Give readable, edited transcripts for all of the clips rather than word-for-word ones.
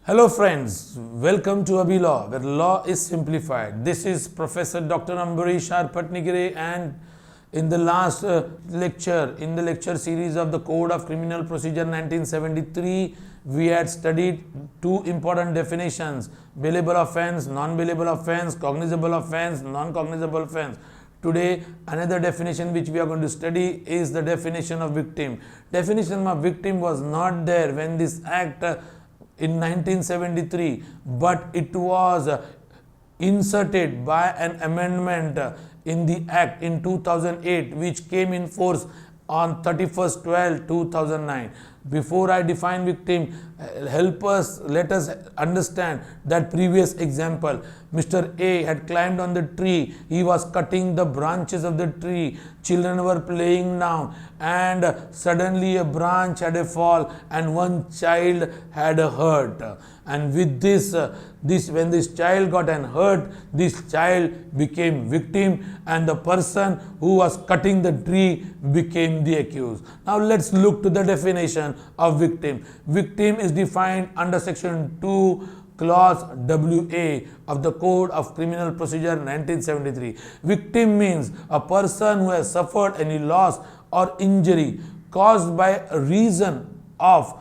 Hello friends, welcome to Abhi Law, where law is simplified. This is Professor Dr. Ambarish R. Patnigiri, and in the last lecture, in the lecture series of the Code of Criminal Procedure 1973, we had studied two important definitions: bailable offense, non-bailable offense, cognizable offense, non-cognizable offense. Today, another definition which we are going to study is the definition of victim. Definition of victim was not there when this act in 1973, but it was inserted by an amendment in the act in 2008, which came in force on 31st 12 2009. Before I define victim, let us understand that previous example. Mr. A had climbed on the tree, he was cutting the branches of the tree, children were playing down, and suddenly a branch had a fall and one child had a hurt. And with this, when this child got an hurt, this child became victim, and the person who was cutting the tree became the accused. Now let's look to the definition of victim. Victim is defined under section 2 clause WA of the Code of Criminal Procedure 1973. Victim means a person who has suffered any loss or injury caused by a reason of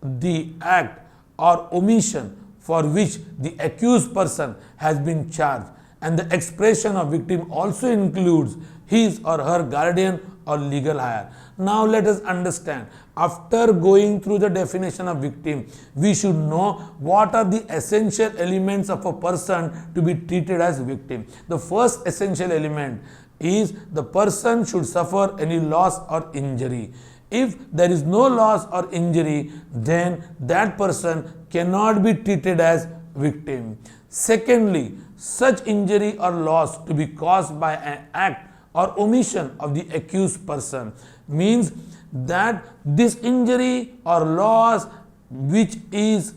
the act or omission for which the accused person has been charged, and the expression of victim also includes his or her guardian or legal hire. Now let us understand, after going through the definition of victim, we should know what are the essential elements of a person to be treated as victim. The first essential element is the person should suffer any loss or injury. If there is no loss or injury, then that person cannot be treated as victim. Secondly, such injury or loss to be caused by an act or omission of the accused person means that this injury or loss which is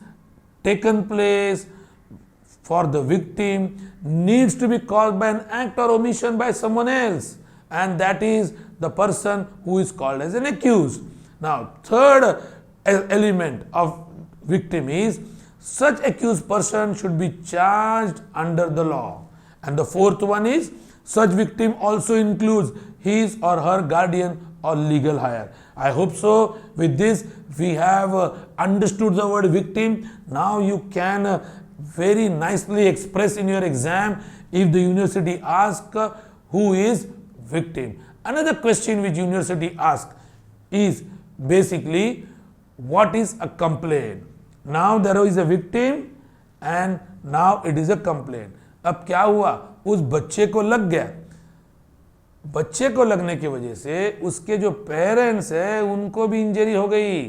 taken place for the victim needs to be caused by an act or omission by someone else, and that is the person who is called as an accused. Now, third element of victim is such accused person should be charged under the law, and the fourth one is such victim also includes his or her guardian or legal hire. I hope so. With this, we have understood the word victim. Now you can very nicely express in your exam if the university asks who is victim. Another question which university asks is basically what is a complaint. Now there is a victim and now it is a complaint. अब क्या हुआ, उस बच्चे को लग गया, बच्चे को लगने की वजह से उसके जो पेरेंट्स है उनको भी इंजरी हो गई,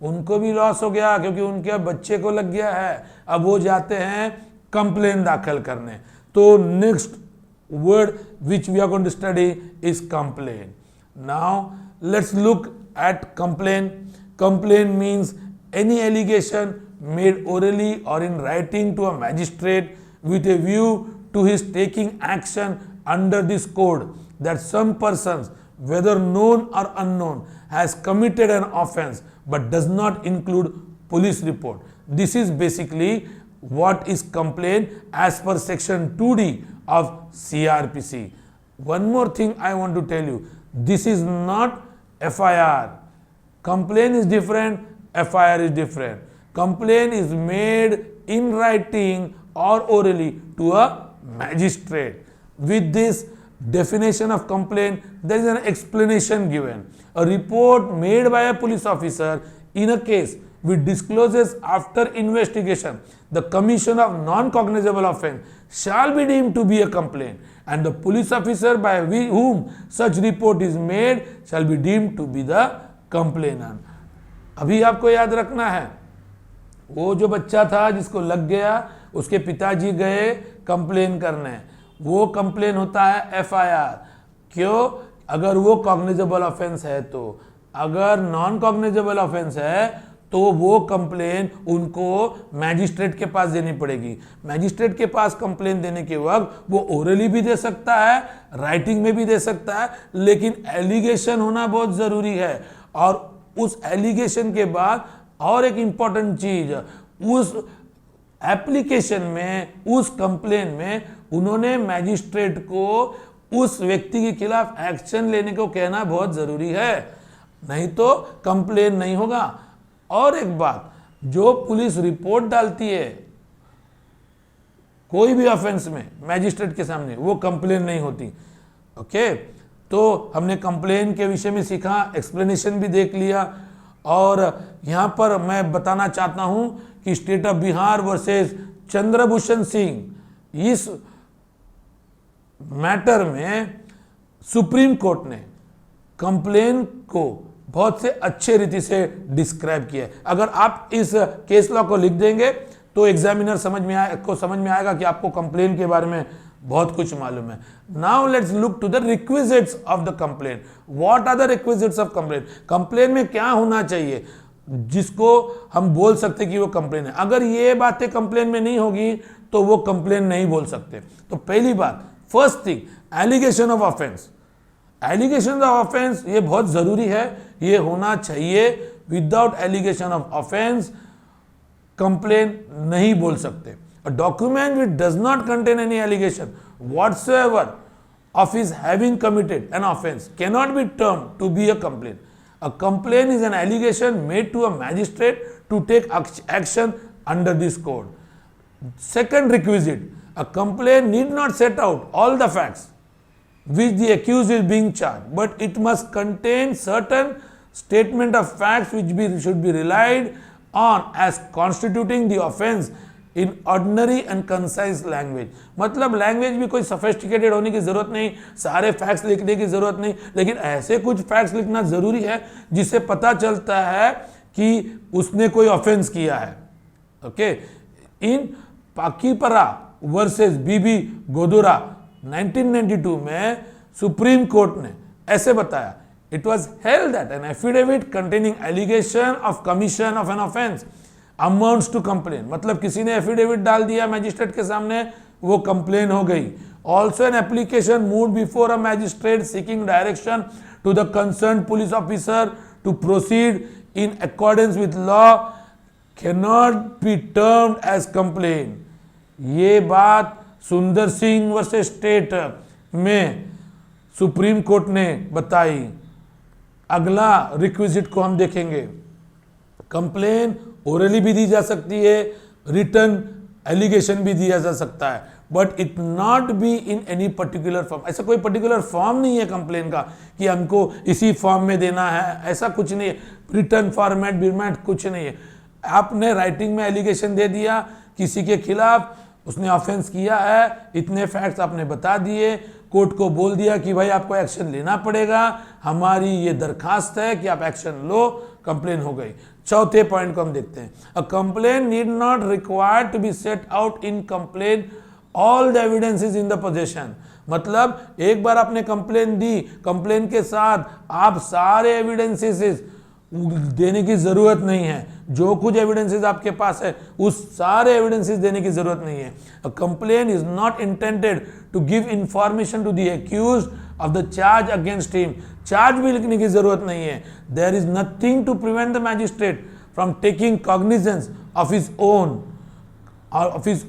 उनको भी लॉस हो गया क्योंकि उनके बच्चे को लग गया है. अब वो जाते हैं कंप्लेन दाखिल करने. तो next word which we are going to study is complaint. Now let's look at complaint. Complaint means any allegation made orally or in writing to a magistrate with a view to his taking action under this code that some persons, whether known or unknown, has committed an offense but does not include police report. This is basically what is complaint as per section 2D of CRPC. One more thing I want to tell you, this is not FIR. Complaint is different, FIR is different. Complaint is made in writing or orally to a magistrate. With this definition of complaint, there is an explanation given. A report made by a police officer in a case which discloses after investigation the commission of non-cognizable offence shall be deemed to be a complaint, and the police officer by whom such report is made shall be deemed to be the complainant. अभी आपको याद रखना है, वो जो बच्चा था जिसको लग गया, उसके पिताजी गए कंप्लेन करने, वो कंप्लेन होता है FIR. क्यों? अगर वो कॉग्निजेबल ऑफेंस है तो. अगर नॉन कॉग्निजेबल ऑफेंस है तो वो कंप्लेन उनको मैजिस्ट्रेट के पास देनी पड़ेगी. मैजिस्ट्रेट के पास कंप्लेन देने के वक्त वो ओरली भी दे सकता है, राइटिंग में भी दे सकता है, लेकिन एलिगेशन होना बहुत ज़रूरी है. और उस एलिगेशन के बाद और एक इंपॉर्टेंट चीज, उस एप्लीकेशन में, उस कंप्लेन में उन्होंने मैजिस्ट्रेट को उस व्यक्ति के खिलाफ एक्शन लेने को कहना बहुत जरूरी है, नहीं तो कंप्लेन नहीं होगा। और एक बात, जो पुलिस रिपोर्ट डालती है कोई भी ऑफेंस में मैजिस्ट्रेट के सामने, वो कंप्लेन नहीं होती। ओके, तो हमने कंप्लेन के विषय में सीखा, एक्सप्लेनेशन भी देख लिया। और यहां पर मैं बताना चाहता हूं कि state of Bihar versus Chandrabhushan Singh, इस मैटर में सुप्रीम कोर्ट ने कंप्लेन को बहुत से अच्छे रीति से डिस्क्राइब किया है। अगर आप इस केस लॉ को लिख देंगे तो एग्जामिनर समझ में आएगा कि आपको कंप्लेन के बारे में बहुत कुछ मालूम है। Now let's look to the requisites of the complaint. What are the requisites of complaint? Complaint में क्या होना चाहिए जिसको हम बोल सकते कि वो कंप्लेन है। अगर ये बातें कंप्लेन में नहीं होगी तो वो कंप्लेन नहीं बोल सकते। तो पहली बात, first thing, allegation of offence. Allegation of offence ये बहुत जरूरी है, ये होना चाहिए। Without allegation of offence complaint नहीं बोल सकते। A document which does not contain any allegation whatsoever of his having committed an offense cannot be termed to be a complaint. A complaint is an allegation made to a magistrate to take action under this code. Second requisite, a complaint need not set out all the facts which the accused is being charged, but it must contain certain statement of facts which should be relied on as constituting the offense in ordinary and concise language. मतलब language भी कोई sophisticated होने की जरूरत नहीं, सारे facts लिखने की जरूरत नहीं, लेकिन ऐसे कुछ फैक्ट्स लिखना जरूरी है जिससे पता चलता है कि उसने कोई ऑफेंस किया है। ओके, इन पाकीपरा वर्सेस बीबी गोदुरा 1992 में सुप्रीम कोर्ट ने ऐसे बताया, it was held that an affidavit containing allegation of commission of an offence amounts to complaint. मतलब किसी ने एफिडेविट डाल दिया मैजिस्ट्रेट के सामने, वो कंप्लेन हो गई। Also an application moved before a magistrate seeking direction to the concern police officer to proceed in accordance with law can not be termed as complaint. ये बात सुंदर सिंह वर्सेस स्टेट में सुप्रीम कोर्ट ने बताई। अगला requisite को हम देखेंगे। Complain orally भी दी जा सकती है, रिटर्न एलिगेशन भी दिया जा सकता है, but it not be in any particular form. ऐसा कोई पर्टिकुलर फॉर्म नहीं है कंप्लेन का कि हमको इसी फॉर्म में देना है, ऐसा कुछ नहीं है। रिटर्न फॉर्मेट बिरमेट कुछ नहीं है। आपने राइटिंग में एलिगेशन दे दिया किसी के खिलाफ, उसने ऑफेंस किया है, इतने फैक्ट्स आपने बता दिए, कोर्ट को बोल दिया कि भाई आपको एक्शन लेना पड़ेगा, हमारी ये दरखास्त है कि आप एक्शन लो, कंप्लेन हो गई। चौथे पॉइंट को हम देखते हैं। A complaint need not required to be set out in complaint all the evidences in the possession. मतलब एक बार आपने कंप्लेन दी, कंप्लेन के साथ आप सारे एविडेंसेस देने की जरूरत नहीं है। जो कुछ एविडेंसेस आपके पास है उस सारे एविडेंसेस देने की जरूरत नहीं है। A complaint is not intended to give information to the accused of the charge against him. Charge भी लिखने की जरूरत नहीं है। There is nothing to prevent the magistrate from taking cognizance of his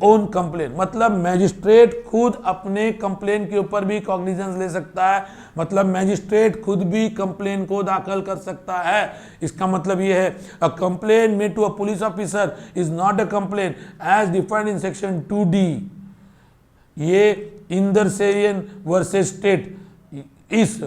own complaint. मतलब magistrate खुद अपने complain के ऊपर भी कॉग्निजेंस ले सकता है। मतलब मैजिस्ट्रेट खुद भी कंप्लेन को दाखिल कर सकता है। इसका मतलब यह है, a complaint made to a police officer is not a complaint as defined in section 2D। ये इंदर सेरियन वर्सेस स्टेट इस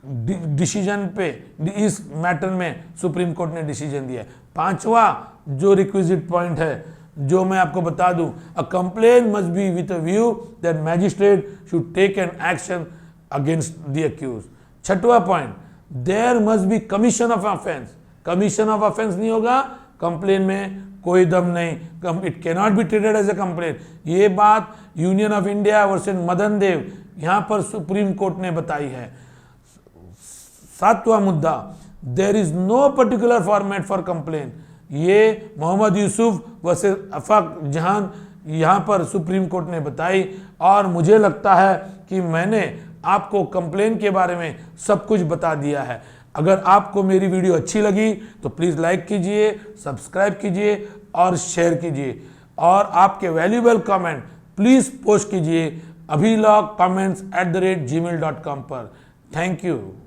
डिसीजन पे, इस मैटर में सुप्रीम कोर्ट ने डिसीजन दिया है। पांचवा जो रिक्विजिट पॉइंट है जो मैं आपको बता दूं, a complaint must be with a view that magistrate should take an action against the accused. छठवां point, there must be commission of offence. Commission of offence नहीं होगा कंप्लेन में, कोई दम नहीं, it can not be treated as a complaint. ये बात union of India versus Madan Dev यहां पर सुप्रीम कोर्ट ने बताई है। सातवां मुद्दा, there is no particular format for complain. ये मोहम्मद यूसुफ वर्सेस अफाक जहान यहां पर सुप्रीम कोर्ट ने बताई। और मुझे लगता है कि मैंने आपको कंप्लेन के बारे में सब कुछ बता दिया है। अगर आपको मेरी वीडियो अच्छी लगी तो प्लीज़ लाइक कीजिए, सब्सक्राइब कीजिए और शेयर कीजिए, और आपके वैल्यूएबल कमेंट प्लीज़ पोस्ट कीजिए abhilawcomments@gmail.com पर। Thank you.